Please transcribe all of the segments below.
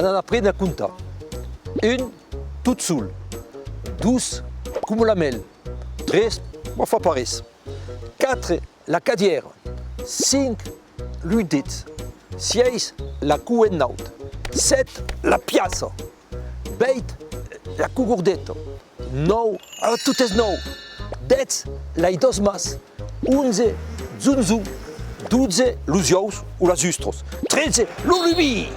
Anem a prendre a comptar. 1, tot sol. 2, com la mel. 3, ho fa parès. 4, la cadière. 5, l'udet. 6, la couennaut. 7, la piazza. 8, la cugurdetta. 9, tot és 9. 10, la dos mas. 11, zunzu. 12, los ous o les ustros. 13, l'oliví.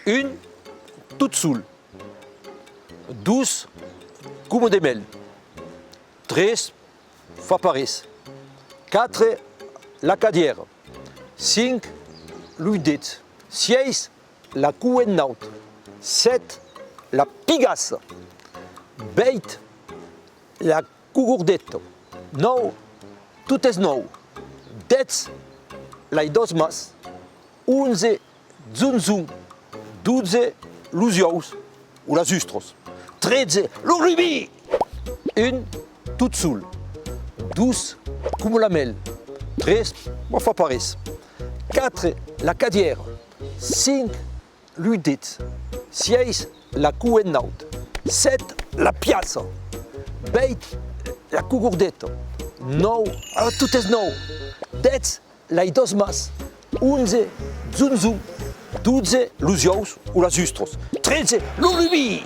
1, tot sol. 2, com de mel. 3, fa parès. 4, la cadière. 5, l'udet. 6, la couennaut. 7, la pigassa. 8, la cugurdetta. 9, tot és 9. 10, la dos mas. 11, zunzun. 12, los ous o les ustros. 13, l'oliví. 1, tot sol. 2, com la mel. 3, ho fa parès. 4, la cadière. 5, l'udet. 6, la couennaut. 7, la piazza. 8, la cugurdetta. 9, tot és 9. 10, la dos mas. 11, zunzun. 12, los ous o les ustros. 13, l'oliví.